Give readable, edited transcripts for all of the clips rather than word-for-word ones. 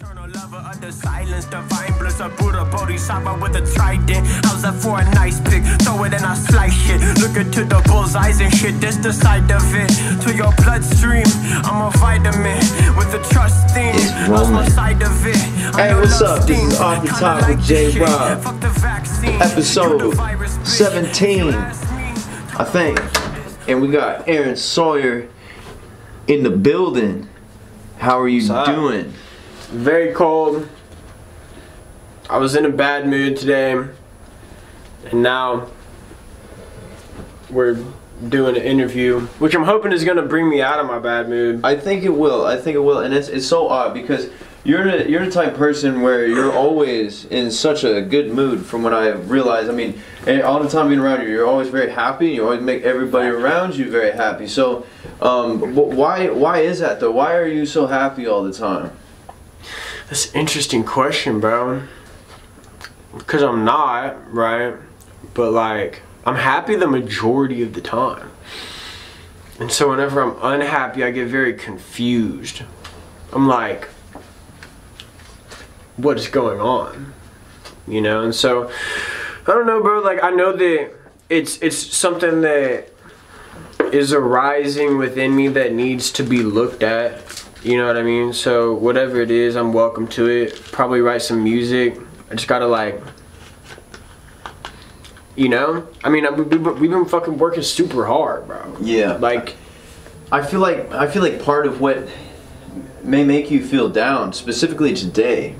Eternal lover of the silence, divine bliss, a Buddha Bodhisattva with a trident. How's that for a nice pic? Throw it and I slice shit. Look into the bullseyes and shit, this the side of it. To your bloodstream, I'm a vitamin with a trust theme. Lost my side of it. Hey, what's up? This is Off the Top with J Rob. Episode 17, I think. And we got Aaron Sawyer in the building. How are you doing? Very cold. I was in a bad mood today, and now we're doing an interview, which I'm hoping is gonna bring me out of my bad mood. I think it will. I think it will, and it's so odd because you're the type of person where you're always in such a good mood. From what I realize, I mean, all the time being around you, you're always very happy. You always make everybody around you very happy. So, why is that though? Why are you so happy all the time? That's an interesting question, bro. Because I'm not, right? But like, I'm happy the majority of the time. And so whenever I'm unhappy, I get very confused. I'm like, what is going on? You know? And so, I don't know, bro. Like, I know that it's something that is arising within me that needs to be looked at. You know what I mean? So whatever it is, I'm welcome to it. Probably write some music. I just gotta like, you know? I mean, we've been fucking working super hard, bro. Yeah. Like, I feel like part of what may make you feel down, specifically today.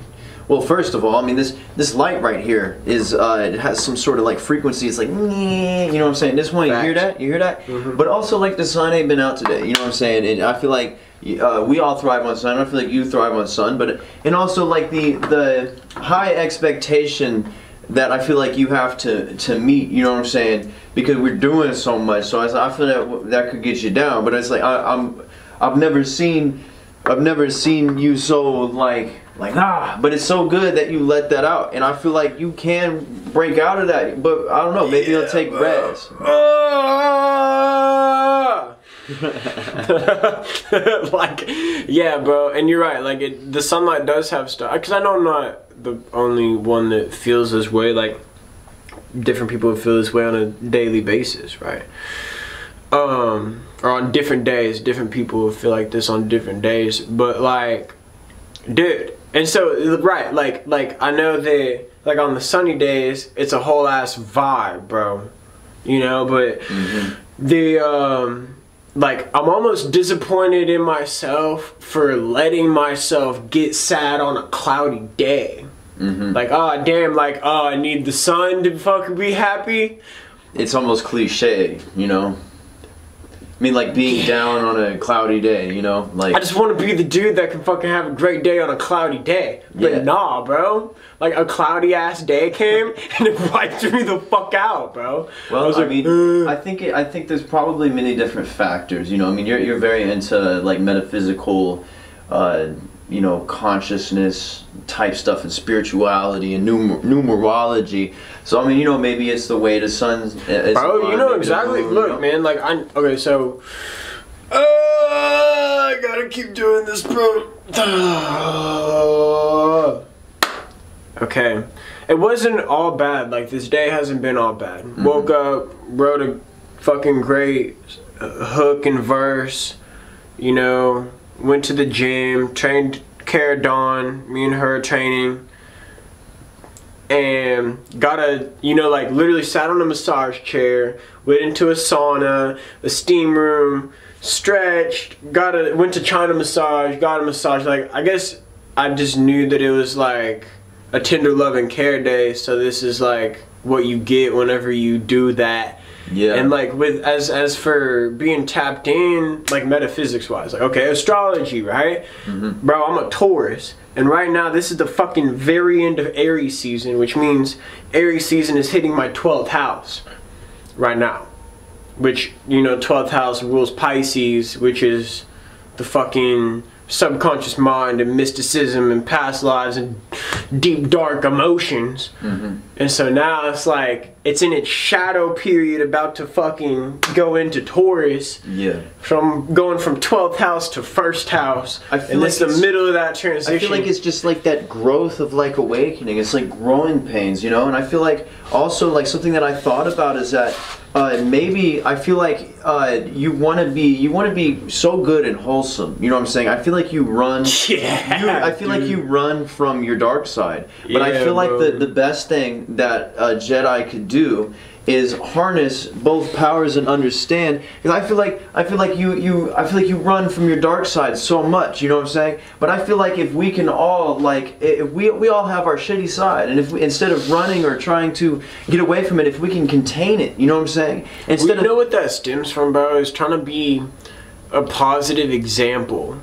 Well, first of all, I mean this light right here is it has some sort of like frequency. It's like, you know what I'm saying? This one, you hear that? You hear that? Mm-hmm. But also like the sun ain't been out today. You know what I'm saying? And I feel like we all thrive on sun. I feel like you thrive on sun, but and also like the high expectation that I feel like you have to meet. You know what I'm saying? Because we're doing so much. So I feel that could get you down. But it's like I've never seen you so like but it's so good that you let that out, and I feel like you can break out of that, but I don't know, maybe it'll take rest. Like, yeah, bro, and you're right, like the sunlight does have stuff, because I know I'm not the only one that feels this way. Like, different people feel this way on a daily basis, right? Or on different days, different people feel like this on different days, but like, dude. And so, right, like I know that, like on the sunny days, it's a whole ass vibe, bro. You know, but like, I'm almost disappointed in myself for letting myself get sad on a cloudy day. Like, oh damn, like, oh, I need the sun to fucking be happy. It's almost cliche, you know? I mean, like being down on a cloudy day, you know? Like, I just want to be the dude that can fucking have a great day on a cloudy day. But nah, bro. Like, a cloudy ass day came and it wiped me the fuck out, bro. Well, I mean, I think there's probably many different factors, you know? I mean, you're very into like metaphysical, you know, consciousness type stuff and spirituality and numerology. So I mean, you know, maybe it's the way the sun. Bro, you know exactly. Look, man, like okay, so I gotta keep doing this, bro. Okay, it wasn't all bad. Like, this day hasn't been all bad. Woke up, wrote a fucking great hook and verse. You know, went to the gym, trained Cara Dawn, me and her training. And got you know, like literally sat on a massage chair, went into a sauna, a steam room, stretched, went to China massage, got a massage. Like, I guess I just knew that it was like a tender love and care day, so this is like what you get whenever you do that. Yeah. And like as for being tapped in, like metaphysics wise, like, okay, astrology, right? Bro, I'm a Taurus. And right now, this is the fucking very end of Aries season, which means Aries season is hitting my 12th house right now. Which, you know, 12th house rules Pisces, which is the fucking subconscious mind and mysticism and past lives and deep dark emotions. And so now it's like, it's in its shadow period about to fucking go into Taurus. Yeah. From going from 12th house to 1st house. I feel and like it's the middle of that transition. I feel like it's just like that growth of like awakening. It's like growing pains, you know? And I feel like also like something that I thought about is that maybe I feel like you want to be so good and wholesome. You know what I'm saying? I feel like you run. Yeah. I feel like you run from your dark side. But I feel like the best thing that a Jedi could do is harness both powers and understand. Because I feel like you run from your dark side so much. You know what I'm saying? But I feel like if we can all if we all have our shitty side, and if we, instead of running or trying to get away from it, if we can contain it, you know what I'm saying? You know what that stems from, bro? Is trying to be a positive example.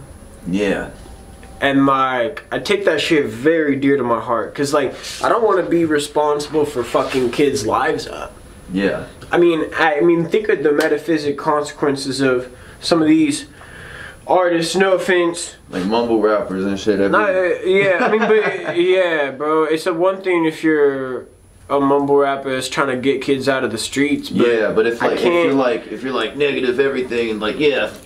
Yeah. And like, I take that shit very dear to my heart. Cause like, I don't want to be responsible for fucking kids' lives up. Yeah. I mean, think of the metaphysic consequences of some of these artists. No offense. Like mumble rappers and shit. Yeah, I mean, but yeah, bro. It's a one thing if you're a mumble rapper that's trying to get kids out of the streets. But yeah, but if you're like negative everything and like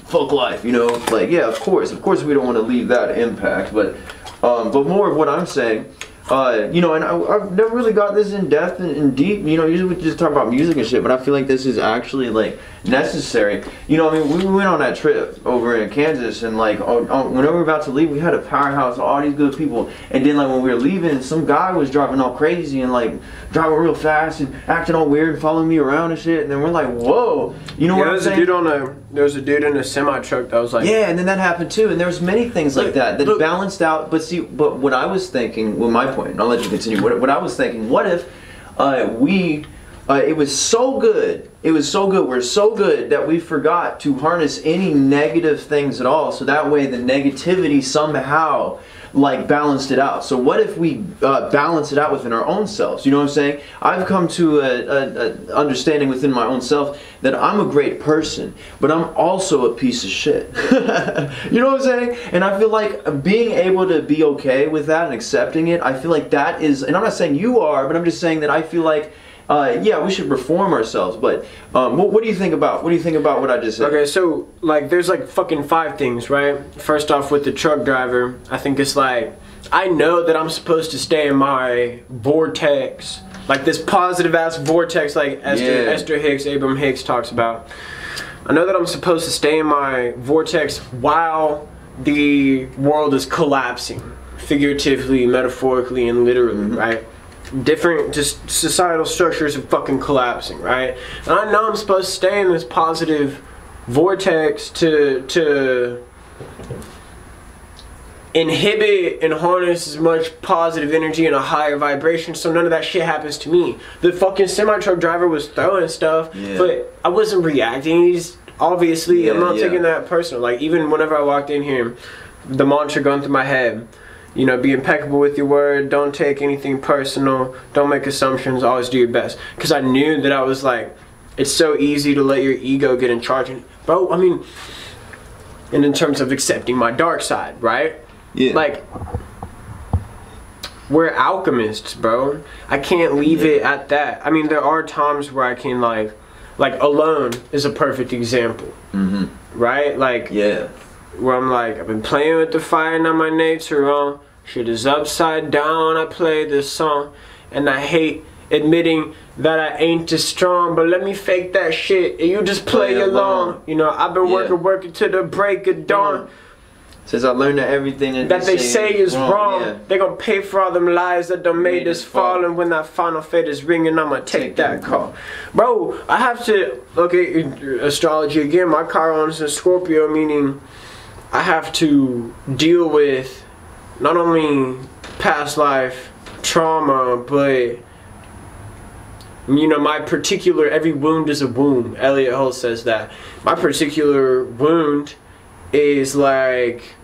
fuck life, you know, like of course we don't want to leave that impact, but more of what I'm saying. You know, and I've never really got this in depth and deep. You know, usually we just talk about music and shit, but I feel like this is actually like necessary. You know, I mean, we went on that trip over in Kansas, and like whenever we were about to leave, we had a powerhouse, all these good people, and then like when we were leaving, some guy was driving all crazy and like driving real fast and acting all weird and following me around and shit, and then we're like, whoa, you know what I'm saying? There was a dude in a semi truck that was like, yeah, and then that happened too, and there was many things like that balanced out. But see, but what I was thinking, well, my point, and I'll let you continue. What I was thinking, what if it was so good, we're so good that we forgot to harness any negative things at all, so that way the negativity somehow like balanced it out. So what if we balance it out within our own selves? You know what I'm saying? I've come to a understanding within my own self that I'm a great person, but I'm also a piece of shit. You know what I'm saying? And I feel like being able to be okay with that and accepting it, I feel like that is, and I'm not saying you are, but I'm just saying that I feel like yeah, we should reform ourselves. But what do you think about what I just said? Okay, so like there's like fucking 5 things, right? First off, with the truck driver, I think it's like, I know that I'm supposed to stay in my vortex, like this positive ass vortex, like Esther Hicks, Abram Hicks talks about. I know that I'm supposed to stay in my vortex while the world is collapsing, figuratively, metaphorically, and literally, right? Different just societal structures are fucking collapsing, right? And I know I'm supposed to stay in this positive vortex to inhibit and harness as much positive energy and a higher vibration, so none of that shit happens to me. The fucking semi-truck driver was throwing stuff, but I wasn't reacting. He's obviously, I'm not taking that personal. Like, even whenever I walked in here, the mantra going through my head, you know, be impeccable with your word, don't take anything personal, don't make assumptions, always do your best. Because I knew that I was like, it's so easy to let your ego get in charge. And, bro, I mean, and in terms of accepting my dark side, right? Yeah. Like, we're alchemists, bro. I can't leave it at that. I mean, there are times where I can like Alone is a perfect example. Right? Like, where I'm like, I've been playing with the fire, now my nature on. Shit is upside down, I play this song. And I hate admitting that I ain't as strong, but let me fake that shit and you just play along. You know, I've been working to the break of dawn. Says I learned that everything that they say is wrong. They gonna pay for all them lies that done made us fall. And when that final fate is ringing, I'ma take that call. Bro, I have to, okay, astrology again, my Chiron's in Scorpio, meaning I have to deal with not only past life trauma, but, you know, my particular, every wound is a wound. Elliot Hull says that. My particular wound is like,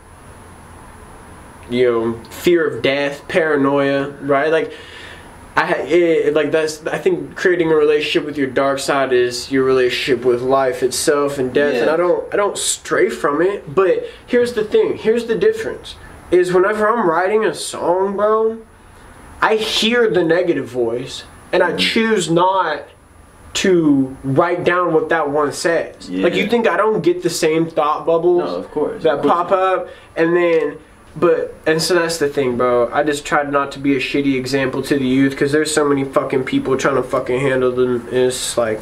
you know, fear of death, paranoia, right? Like, I think creating a relationship with your dark side is your relationship with life itself and death. And I don't stray from it. But here's the thing, here's the difference, is whenever I'm writing a song, bro, I hear the negative voice and I choose not to write down what that one says. Yeah. Like, you think I don't get the same thought bubbles No, of course. that pop up, and then, and so that's the thing, bro. I just tried not to be a shitty example to the youth, because there's so many fucking people trying to fucking handle them. It's like,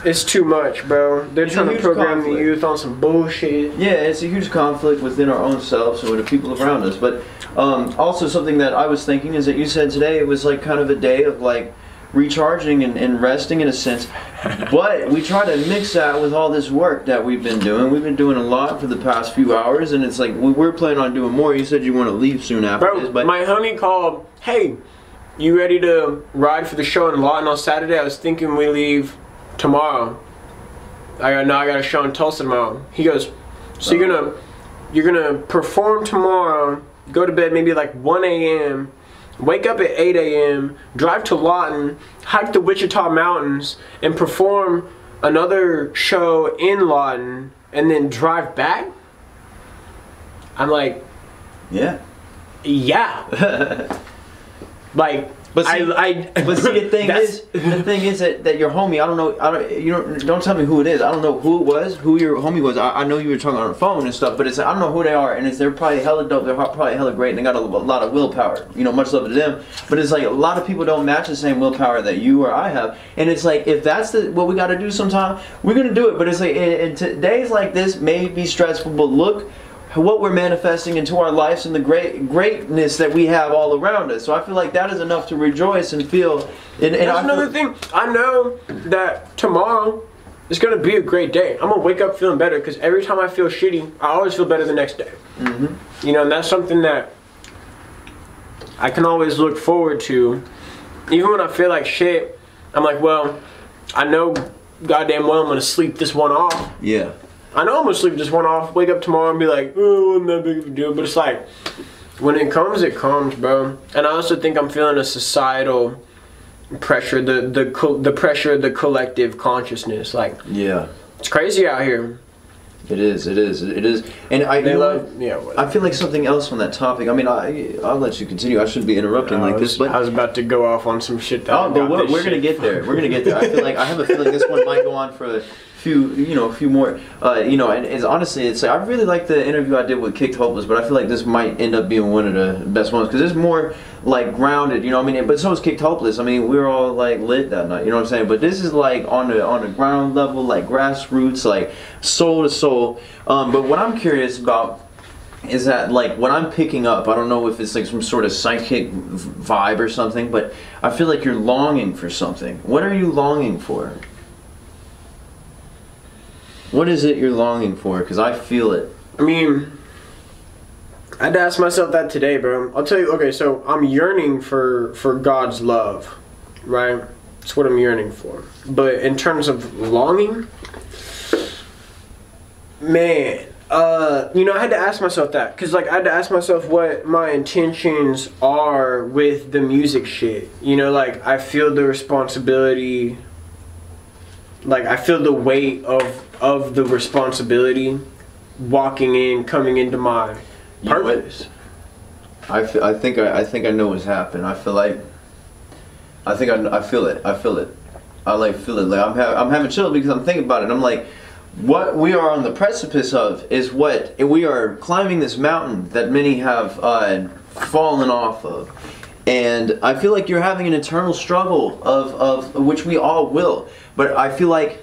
it's too much, bro. They're trying to program the youth on some bullshit. Yeah, it's a huge conflict within our own selves and with the people around us. But also something that I was thinking is that you said today it was like kind of a day of like recharging and resting in a sense. But we try to mix that with all this work that we've been doing. We've been doing a lot for the past few hours, and it's like we're planning on doing more. You said you want to leave soon after this, but my homie called, hey, you ready to ride for the show in Lawton on Saturday? I was thinking we leave tomorrow. I got a show in Tulsa tomorrow. He goes, so you're gonna perform tomorrow, go to bed maybe like 1 a.m., wake up at 8 a.m., drive to Lawton, hike the Wichita Mountains, and perform another show in Lawton, and then drive back? I'm like, yeah. Like, but see, the thing is that your homie, don't tell me who it is. I don't know who it was, who your homie was. I know you were talking on the phone and stuff, but I don't know who they are, and they're probably hella dope. They're probably hella great, and they got a lot of willpower. Much love to them. But it's like a lot of people don't match the same willpower that you or I have, and it's like if that's what we got to do sometime, we're gonna do it. But it's like in days like this may be stressful, but look what we're manifesting into our lives and the greatness that we have all around us. So I feel like that is enough to rejoice and feel. And that's another thing. I know that tomorrow is going to be a great day. I'm going to wake up feeling better, because every time I feel shitty, I always feel better the next day. Mm-hmm. And that's something that I can always look forward to. Even when I feel like shit, I'm like, well, I know goddamn well I'm going to sleep this one off. Yeah. I know I'm gonna sleep this one off, wake up tomorrow and be like, oh, wasn't that big of a deal. But it's like, when it comes, bro. And I also think I'm feeling a societal pressure, the pressure of the collective consciousness. Like, yeah, it's crazy out here. It is. And I feel like something else on that topic. I mean, I'll let you continue. I shouldn't be interrupting like this, but I was about to go off on some shit. But we're gonna get there. I have a feeling this one might go on for a few more. And it's honestly, it's like, I really like the interview I did with Kicked Hopeless, but I feel like this might end up being one of the best ones because it's more like grounded. But so is Kicked Hopeless. I mean, we were all like lit that night. You know what I'm saying? But this is like on the ground level, like grassroots, like soul to soul. But what I'm curious about is that, like, what I'm picking up, I don't know if it's like some sort of psychic vibe or something, but I feel like you're longing for something. What are you longing for? What is it you're longing for? Because I feel it. I mean, I had to ask myself that today, bro. I'll tell you, okay, so I'm yearning for God's love, right? That's what I'm yearning for. But in terms of longing, man, I had to ask myself that. Because, like, I had to ask myself what my intentions are with the music shit. Like, I feel the responsibility, like, I feel the weight of the responsibility coming into my purpose. I think I know what's happened. I feel it. I feel it. I like feel it. Like I'm having chills because I'm thinking about it. I'm like, what we are on the precipice of is what we are climbing this mountain that many have fallen off of, and I feel like you're having an internal struggle of which we all will. But I feel like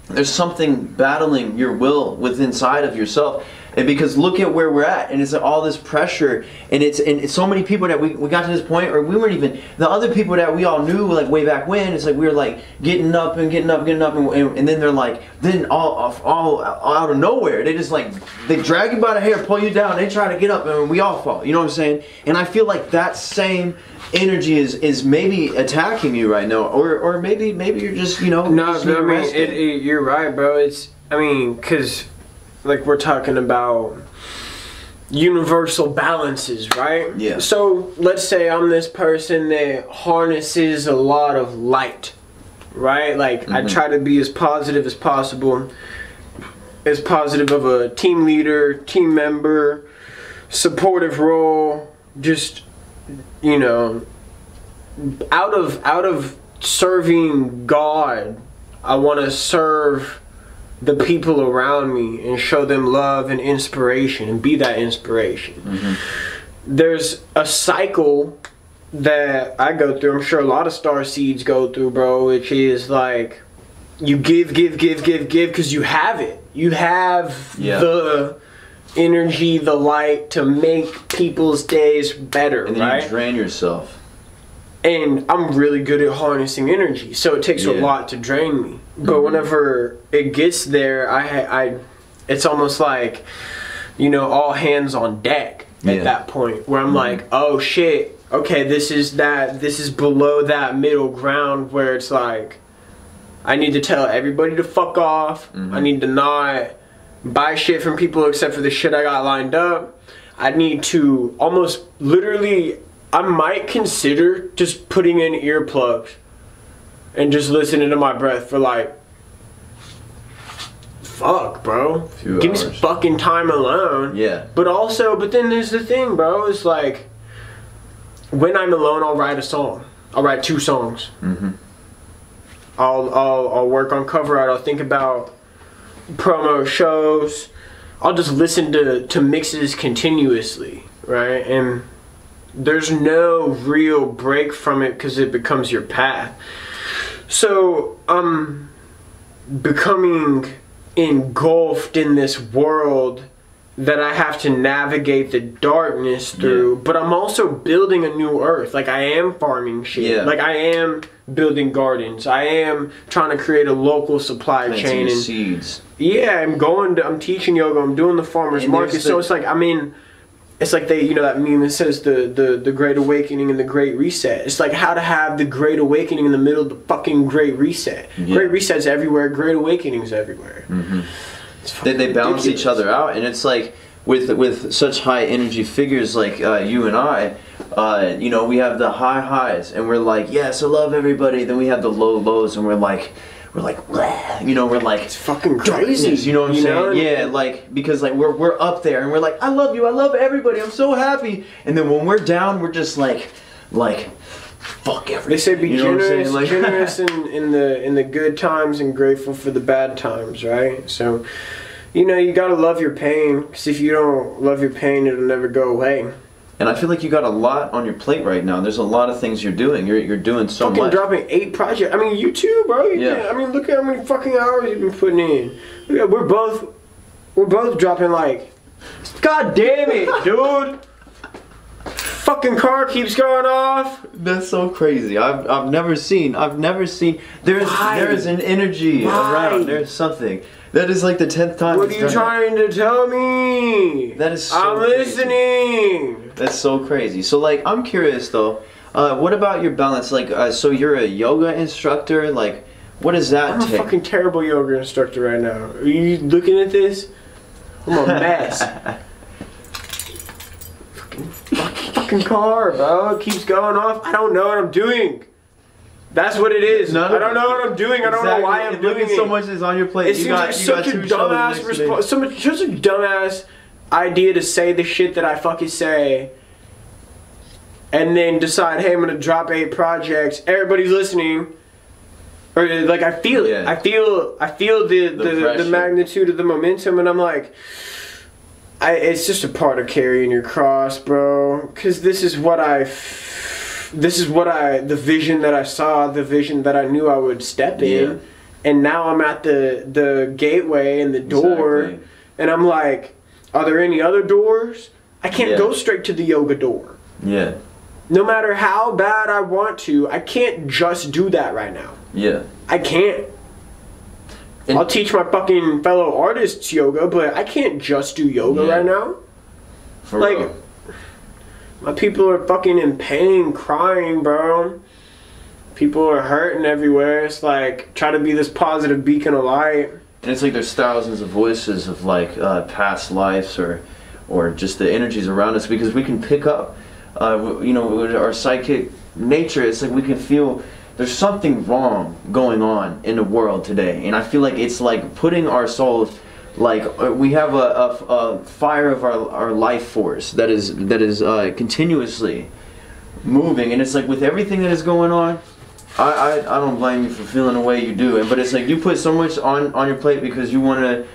there's something battling your will within inside of yourself, and because look at where we're at, and it's all this pressure, and it's so many people that we got to this point, or we weren't even the other people that we all knew like way back when. It's like we were like getting up, and then they're like, then all out of nowhere, they just like they drag you by the hair, pull you down, they try to get up, and we all fall. You know what I'm saying? And I feel like that same energy is maybe attacking you right now, or maybe you're just No, I mean, you're right, bro. Because like we're talking about universal balances, right? Yeah. So let's say I'm this person that harnesses a lot of light, right? Like I try to be as positive as possible, as positive of a team leader, team member, supportive role, just out of serving God, I want to serve the people around me and show them love and inspiration and be that inspiration. Mm-hmm. There's a cycle that I go through, I'm sure a lot of star seeds go through, bro, which is like you give because you have it. You have the energy, the light to make people's days better, and then right? you drain yourself. And I'm really good at harnessing energy, so it takes a lot to drain me. But whenever it gets there, I it's almost like, you know, all hands on deck at that point, where I'm like, oh shit, okay, this is below that middle ground where it's like, I need to tell everybody to fuck off. I need to not buy shit from people except for the shit I got lined up. I need to almost literally, I might consider just putting in earplugs and just listening to my breath for like, fuck, bro. Give me some fucking time alone. Yeah. But then there's the thing, bro. It's like, when I'm alone, I'll write a song. I'll write 2 songs. I'll work on cover art. I'll think about promo shows. I'll just listen to mixes continuously, right? And there's no real break from it because it becomes your path. So I'm becoming engulfed in this world that I have to navigate the darkness through, but I'm also building a new earth. Like, I am farming shit. Like, I am building gardens. I am trying to create a local supply chain and seeds. Yeah, I'm teaching yoga. I'm doing the farmers market. So it's like, I mean, it's like they, you know, that meme that says the Great Awakening and the Great Reset. It's like how to have the Great Awakening in the middle of the fucking Great Reset. Great Reset's everywhere. Great Awakening's everywhere. They balance each other out, and it's like with such high energy figures like you and I, you know, we have the high highs, and we're like, yes, I love everybody. Then we have the low lows, and we're like, bleh, you know, we're like, it's fucking crazy. You know what I'm saying? Yeah, like, because like we're up there, and we're like, I love you, I love everybody, I'm so happy. And then when we're down, we're just like fuck everything. They say be generous, like, generous in the good times and grateful for the bad times, right? So, you know, you gotta love your pain, because if you don't love your pain, it'll never go away. And I feel like you got a lot on your plate right now. There's a lot of things you're doing. You're doing so fucking much. Dropping 8 projects. I mean, you too, bro. I mean, look at how many fucking hours you've been putting in. Look at, we're both dropping like, god damn it, dude. Fucking car keeps going off. That's so crazy. I've never seen. There's an energy around. There's something. That is like the 10th time. What are you trying to tell me? That is so I'm listening. That's so crazy. So like, I'm curious though. What about your balance? Like, so you're a yoga instructor. Like, what does that take? I'm a fucking terrible yoga instructor right now. Are you looking at this? I'm a mess. fucking car, bro. It keeps going off. I don't know what I'm doing. That's what it is. I don't know what I'm doing. I don't know why I'm doing it. So much is on your plate. It seems like such a dumbass response. Such a dumbass idea to say the shit that I fucking say, and then decide, hey, I'm gonna drop 8 projects. Everybody's listening, or like I feel it. I feel the magnitude of the momentum, and I'm like, it's just a part of carrying your cross, bro. Because this is what the vision that I saw, the vision that I knew I would step in, and now I'm at the gateway and the door, and I'm like, are there any other doors? I can't go straight to the yoga door. Yeah. No matter how bad I want to, I can't just do that right now. Yeah. I can't. I'll teach my fucking fellow artists yoga, but I can't just do yoga right now. For real. My people are fucking in pain, crying, bro. People are hurting everywhere. It's like, try to be this positive beacon of light. And it's like there's thousands of voices of like past lives or just the energies around us, because we can pick up, you know, our psychic nature. It's like we can feel there's something wrong going on in the world today. And I feel like it's like putting our souls, like we have a fire of our life force that is continuously moving, and it's like with everything that is going on, I don't blame you for feeling the way you do. But it's like you put so much on your plate because you want to,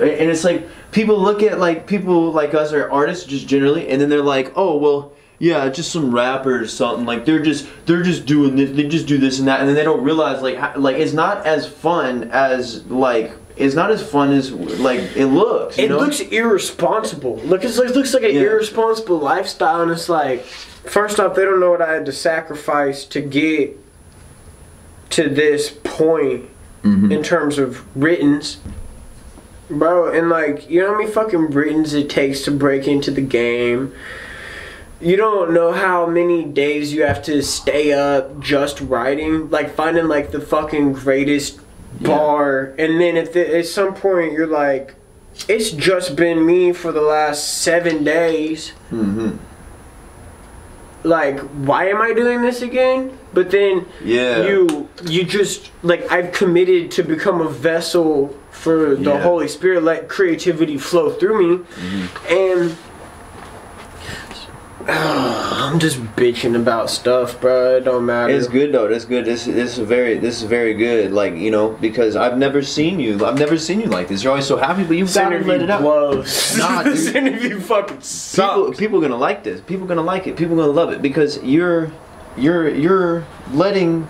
and it's like people look at like people like us or artists just generally, and then they're like, oh well, yeah, just some rapper or something. Like they're just doing this, they just do this and that, and then they don't realize like it's not as fun as like. It's not as fun as like it looks. You know? Looks irresponsible. It looks like an irresponsible lifestyle, and it's like, first off, they don't know what I had to sacrifice to get to this point in terms of writtens, bro. And like, you know how many fucking writtens it takes to break into the game. You don't know how many days you have to stay up just writing, like finding like the fucking greatest bar, and then at some point you're like, it's just been me for the last 7 days. Like, why am I doing this again? But then you just like, I've committed to become a vessel for the Holy Spirit, let creativity flow through me, and I'm just bitching about stuff, bro. It don't matter. It's good though. That's good. This is very good. Like, you know, because I've never seen you like this. You're always so happy, but you've got to let it out. Nah, dude. This interview fucking sucks. People are gonna like this. People are gonna like it. People are gonna love it because you're letting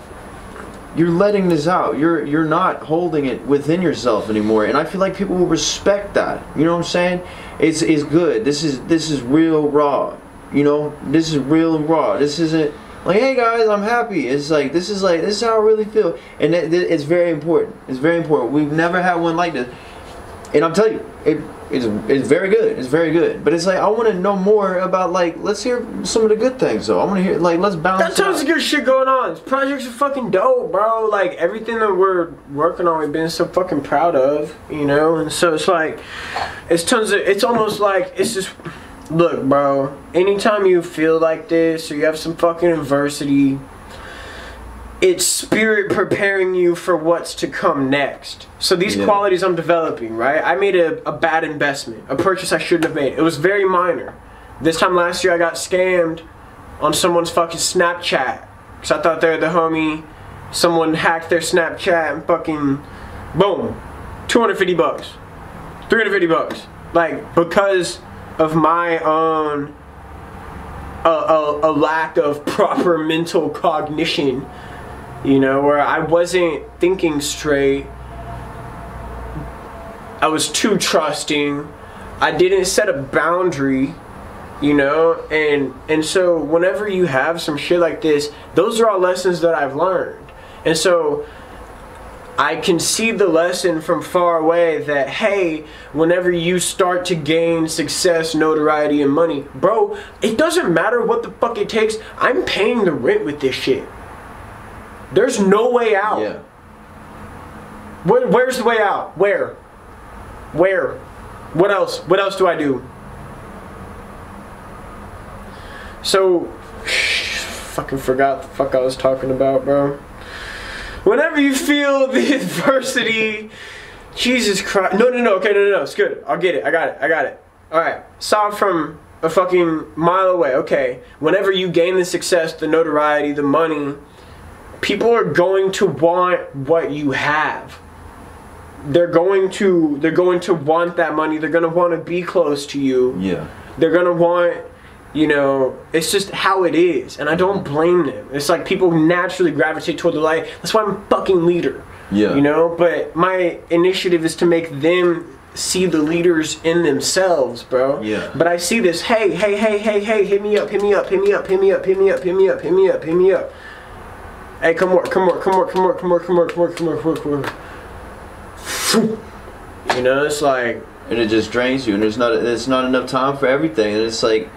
this out. You're not holding it within yourself anymore, and I feel like people will respect that. You know what I'm saying? It's good. This is real raw. You know, this is real and raw. This isn't like, hey guys, I'm happy. It's like this is how I really feel, and it's very important. It's very important. We've never had one like this, and I'm telling you, it's very good. It's very good. But it's like I want to know more about like, let's hear some of the good things though. I want to hear like, let's bounce. That's tons of good shit going on. This projects are fucking dope, bro. Like everything that we're working on, we've been so fucking proud of, you know. And so it's like, it's almost like it's just. Look, bro, anytime you feel like this or you have some fucking adversity, it's spirit preparing you for what's to come next. So these qualities I'm developing, right? I made a bad investment, a purchase I shouldn't have made. It was very minor. This time last year I got scammed on someone's fucking Snapchat because I thought they were the homie. Someone hacked their Snapchat and fucking, boom, 250 bucks, 350 bucks. Like, because of my own a lack of proper mental cognition, you know, where I wasn't thinking straight. I was too trusting. I didn't set a boundary, you know, and so whenever you have some shit like this, those are all lessons that I've learned. And so I can see the lesson from far away that, hey, whenever you start to gain success, notoriety, and money, bro, it doesn't matter what the fuck it takes. I'm paying the rent with this shit. There's no way out. Yeah. Where's the way out? Where? What else? What else do I do? So, fucking forgot the fuck I was talking about, bro. Whenever you feel the adversity, Jesus Christ. No, okay, no, it's good. I'll get it. I got it. Alright, saw it from a fucking mile away. Okay, whenever you gain the success, the notoriety, the money, people are going to want what you have. They're going to want that money. They're going to want to be close to you. Yeah. They're going to want, you know, it's just how it is, and I don't blame them. It's like people naturally gravitate toward the light. That's why I'm a fucking leader. Yeah. You know, but my initiative is to make them see the leaders in themselves, bro. Yeah. But I see this, hey, hit me up. Hey, come work. You know, it's like, and it just drains you, and there's not enough time for everything, and it's like,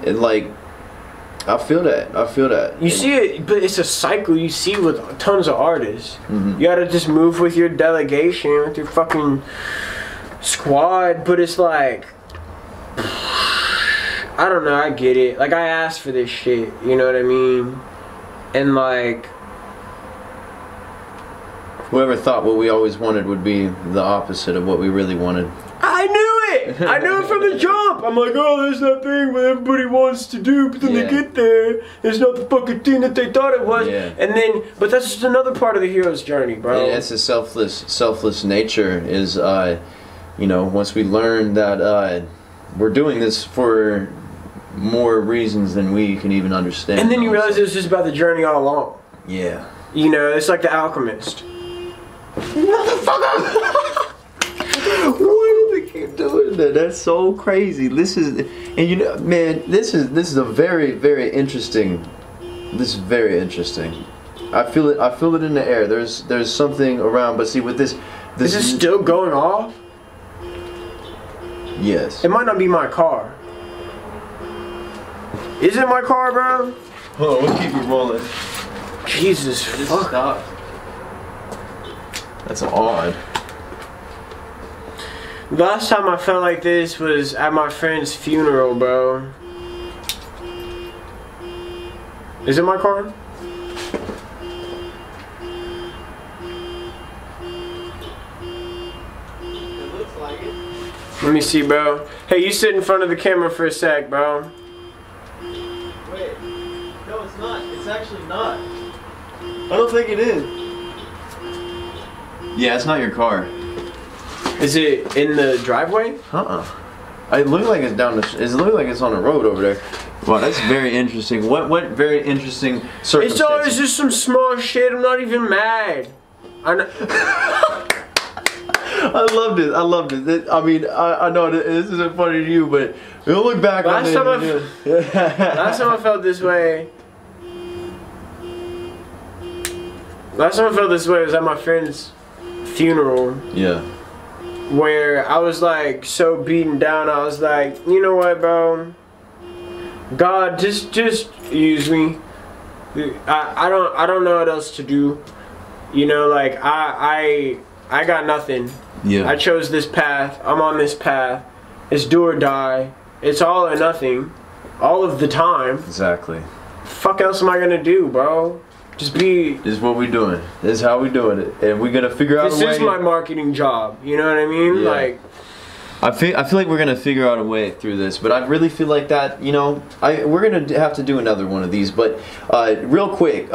I feel that. You see it, but it's a cycle you see with tons of artists. You gotta just move with your delegation, with your fucking squad, but it's like, I don't know, I get it. Like, I asked for this shit, you know what I mean? And like, whoever thought what we always wanted would be the opposite of what we really wanted. I knew it! I knew it from the jump. I'm like, oh, there's that thing what everybody wants to do, but then they get there, it's not the fucking thing that they thought it was. Yeah. And then, but that's just another part of the hero's journey, bro. Yeah, it's a selfless nature. Is you know, once we learn that we're doing this for more reasons than we can even understand. And then you realize it was just about the journey all along. Yeah. You know, it's like the alchemist. Motherfucker! Why do they keep doing that? That's so crazy. This is, and you know, man, this is a very, very interesting. This is very interesting. I feel it. I feel it in the air. There's something around. But see, with this is it still going off? Yes. It might not be my car. Is it my car, bro? Hold on, we'll keep it rolling. Jesus, fuck. Stop. That's odd. Last time I felt like this was at my friend's funeral, bro. Is it my car? It looks like it. Let me see, bro. Hey, you sit in front of the camera for a sec, bro. Wait. No, it's not. It's actually not. I don't think it is. Yeah, it's not your car. Is it in the driveway? It looks like it's down the. It looks like it's on the road over there. Wow, that's very interesting. What very interesting circumstances. It's always just some small shit. I'm not even mad. I loved it. I loved it. I mean, I know this isn't funny to you, but you'll look back on it. Last time I felt this way. Last time I felt this way was at my friend's funeral. Yeah. Where I was like so beaten down. I was like, you know what, bro? God, just use me. I don't know what else to do. You know, like I got nothing. Yeah. I chose this path. I'm on this path. It's do or die. It's all or nothing. All of the time. Exactly. Fuck else am I gonna do, bro? Just be. This is what we doing. This is how we doing it, and we're gonna figure out a way. This is my marketing job. You know what I mean? Yeah. Like. I feel like we're gonna figure out a way through this, but I really feel like that. You know, we're gonna have to do another one of these. But real quick,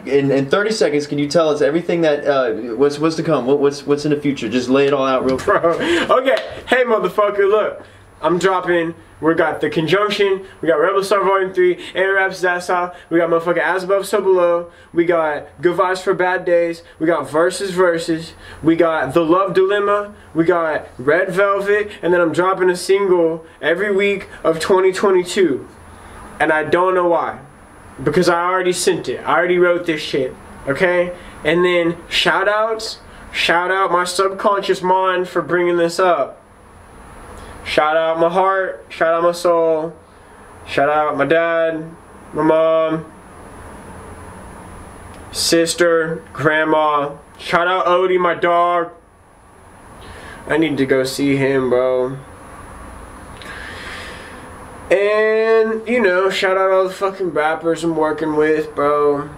in 30 seconds, can you tell us everything that what's to come? What's in the future? Just lay it all out real quick. Okay, hey motherfucker, look, I'm dropping. We got The Conjunction, we got Rebel Star Volume 3, and Raps That's All. We got motherfucking As Above, So Below. We got Good Vibes for Bad Days. We got Versus. We got The Love Dilemma. We got Red Velvet. And then I'm dropping a single every week of 2022. And I don't know why. Because I already sent it. I already wrote this shit. Okay? And then shout outs. Shout out my subconscious mind for bringing this up. Shout out my heart, shout out my soul, shout out my dad, my mom, sister, grandma, shout out Odie, my dog. I need to go see him, bro. And, you know, shout out all the fucking rappers I'm working with, bro.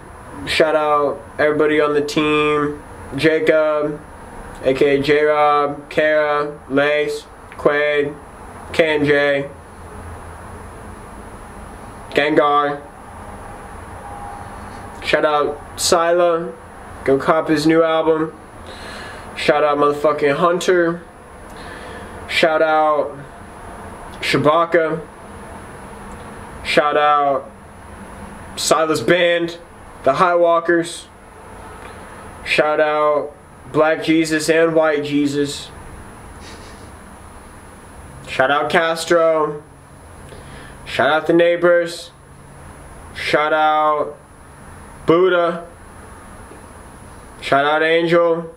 Shout out everybody on the team, Jacob, aka J-Rob, Kara, Lace, Quaid, KNJ, Gengar. Shout out Sila, go cop his new album. Shout out motherfucking Hunter. Shout out Shabaka. Shout out Silas Band, the Highwalkers. Shout out Black Jesus and White Jesus. Shout out Castro. Shout out the neighbors. Shout out Buddha. Shout out Angel.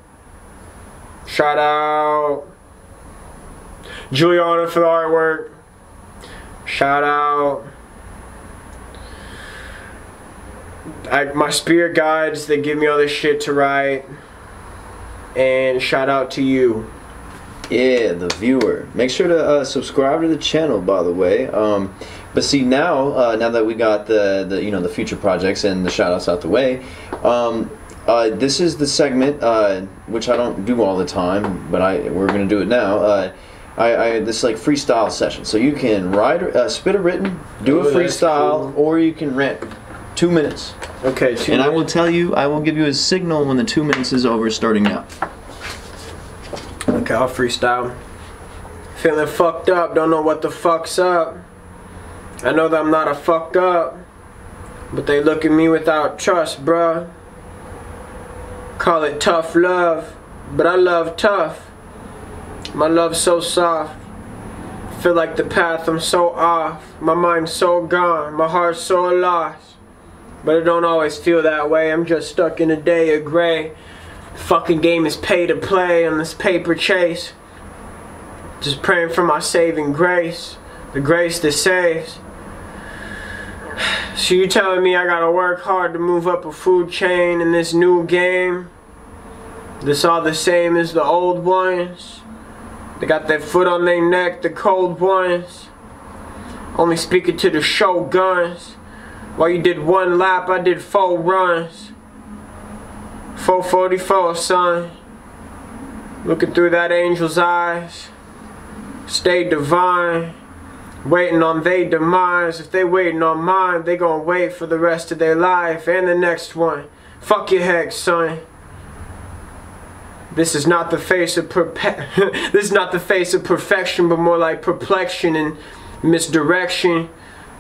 Shout out Juliana for the artwork. Shout out my spirit guides that give me all this shit to write. And shout out to you. Yeah, the viewer. Make sure to subscribe to the channel, by the way. But see, now that we got the you know, the future projects and the shout outs out the way, this is the segment which I don't do all the time, but we're gonna do it now. this like freestyle session. So you can spit a written, do a freestyle, or you can rant 2 minutes. Okay, 2 minutes. I will tell you, I will give you a signal when the 2 minutes is over, starting now. Okay, I'll freestyle. Feeling fucked up, don't know what the fuck's up. I know that I'm not a fuck up, but they look at me without trust, bruh. Call it tough love, but I love tough. My love's so soft. Feel like the path I'm so off. My mind's so gone, my heart's so lost. But it don't always feel that way, I'm just stuck in a day of gray. Fucking game is pay to play on this paper chase. Just praying for my saving grace, the grace that saves. So you telling me I gotta work hard to move up a food chain in this new game? This all the same as the old ones? They got their foot on their neck, the cold ones. Only speaking to the shoguns. While you did 1 lap, I did 4 runs. 444, son. Looking through that angel's eyes. Stay divine. Waiting on their demise. If they waiting on mine, they gon' wait for the rest of their life and the next one. Fuck your hex, son. This is not the face of this is not the face of perfection, but more like perplexion and misdirection.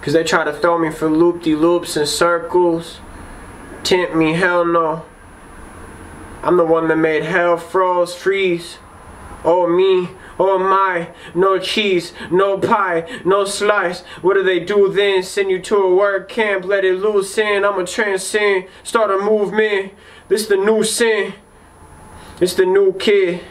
Cause they try to throw me for loop-de-loops and circles. Tempt me, hell no. I'm the one that made hell freeze. Oh me, oh my, no cheese, no pie, no slice. What do they do then? Send you to a work camp, let it loose in. I'ma transcend, start a movement. This the new sin. It's the new kid.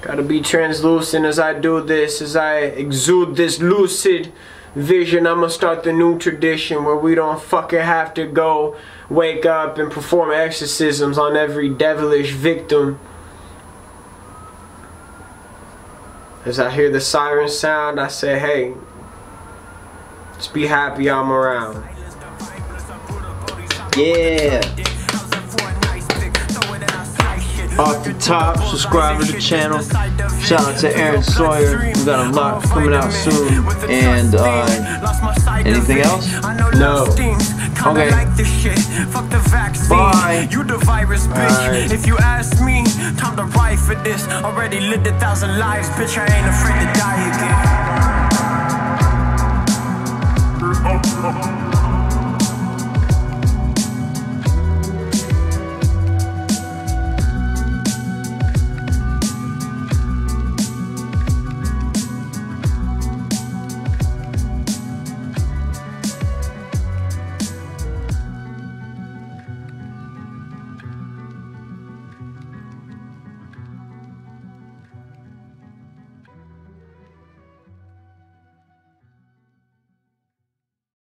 Gotta be translucent as I do this, as I exude this lucid vision. I'ma start the new tradition where we don't fucking have to go wake up and perform exorcisms on every devilish victim. As I hear the siren sound, I say, hey, just be happy I'm around. Yeah. Off the top, subscribe to the channel. Shout out to Aaron Sawyer. We got a lot coming out soon. And anything else? No. Okay. Bye. You the virus, bitch. If you ask me, time to ride for this. Already lived 1,000 lives, bitch. I ain't afraid to die again.